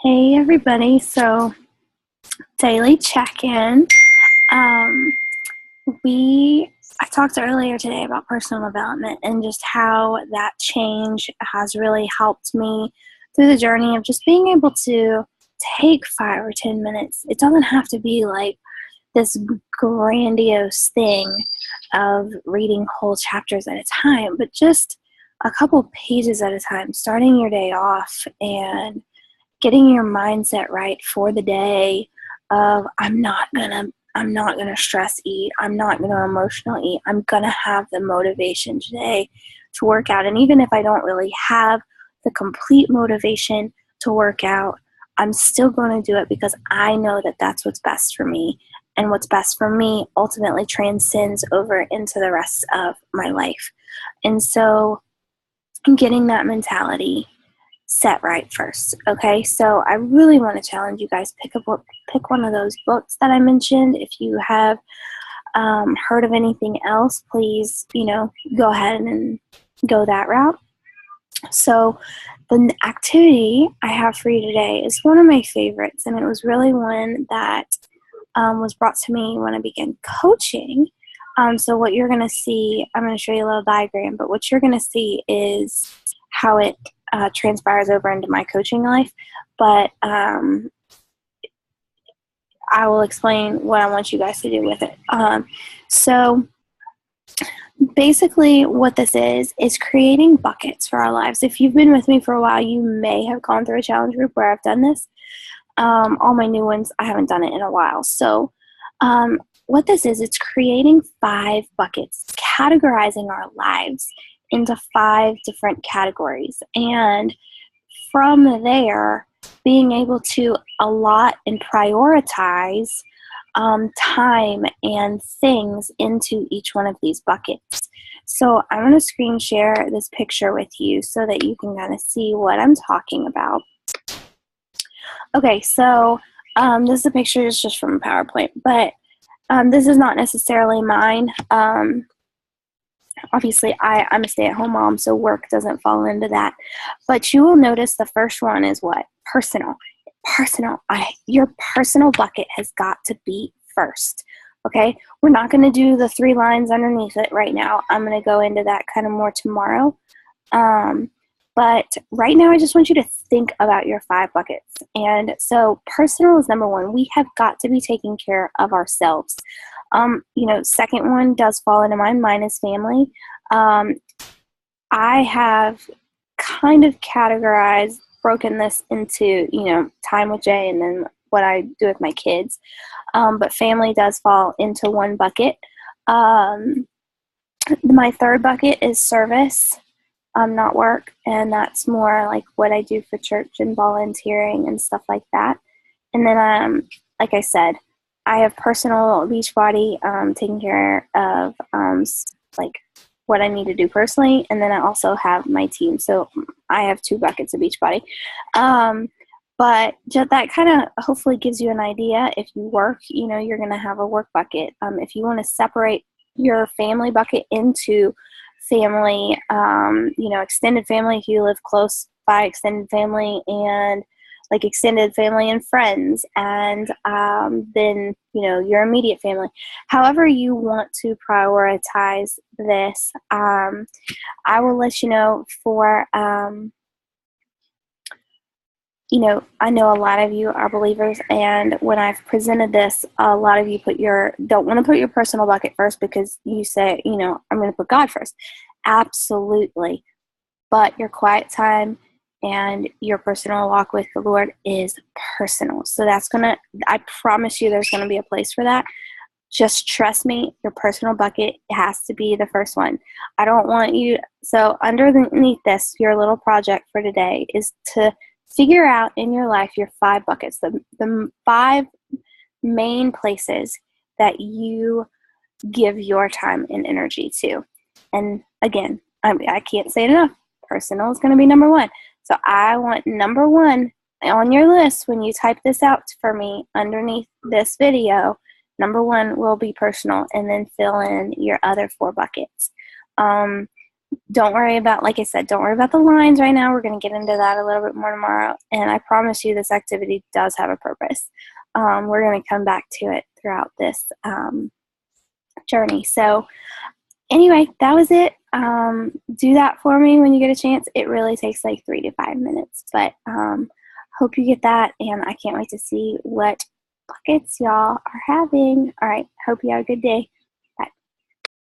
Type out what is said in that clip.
Hey everybody, so daily check-in. Um, I talked earlier today about personal development and just how that change has really helped me through the journey of just being able to take 5 or 10 minutes. It doesn't have to be like this grandiose thing of reading whole chapters at a time, but just a couple pages at a time, starting your day off and getting your mindset right for the day of I'm not gonna stress eat. I'm not gonna emotional eat. I'm gonna have the motivation today to work out. And even if I don't really have the complete motivation to work out, I'm still going to do it because I know that that's what's best for me. And what's best for me ultimately transcends over into the rest of my life. And so getting that mentality set right first. Okay, so I really want to challenge you guys, pick one of those books that I mentioned. If you have heard of anything else, please go ahead and go that route. So the activity I have for you today is one of my favorites, and it was really one that was brought to me when I began coaching. So what you're going to see, I'm going to show you a little diagram, but what you're going to see is how it transpires over into my coaching life. But I will explain what I want you guys to do with it. So basically what this is creating buckets for our lives. If you've been with me for a while, you may have gone through a challenge group where I've done this. All my new ones, I haven't done it in a while. So what this is, it's creating 5 buckets, categorizing our lives into 5 different categories. And from there, being able to allot and prioritize time and things into each one of these buckets. So I'm going to screen share this picture with you so that you can kind of see what I'm talking about. Okay, so this is a picture just from a PowerPoint, but this is not necessarily mine. Obviously, I'm a stay-at-home mom, so work doesn't fall into that. But you will notice the first one is what? Personal. Your personal bucket has got to be first. Okay? We're not going to do the 3 lines underneath it right now. I'm going to go into that kind of more tomorrow. But right now, I just want you to think about your 5 buckets. And so personal is number 1. We have got to be taking care of ourselves. Second one does fall into mine. Mine is family. I have kind of broken this into, time with Jay and then what I do with my kids. But family does fall into one bucket. My third bucket is service, not work. And that's more like what I do for church and volunteering and stuff like that. And then, like I said, I have personal Beachbody, taking care of like what I need to do personally, and then I also have my team. So I have 2 buckets of Beachbody. But just that kind of hopefully gives you an idea. If you work, you're going to have a work bucket. If you want to separate your family bucket into family, extended family, if you live close by extended family, and like extended family and friends, and then your immediate family. However you want to prioritize this, I will let you know. For I know a lot of you are believers, and when I've presented this, a lot of you don't want to put your personal bucket first because you say, I'm going to put God first. Absolutely. But your quiet time and your personal walk with the Lord is personal. So I promise you there's going to be a place for that. Just trust me, your personal bucket has to be the first one. I don't want you, so underneath this, your little project for today is to figure out in your life your 5 buckets, the 5 main places that you give your time and energy to. And again, I can't say it enough. Personal is going to be number 1. So I want number 1 on your list when you type this out for me underneath this video. Number 1 will be personal, and then fill in your other 4 buckets. don't worry about, like I said, don't worry about the lines right now. We're going to get into that a little bit more tomorrow. And I promise you this activity does have a purpose. We're going to come back to it throughout this journey. So anyway, that was it. Do that for me when you get a chance. It really takes like 3 to 5 minutes, but hope you get that, and I can't wait to see what buckets y'all are having. All right, hope you have a good day.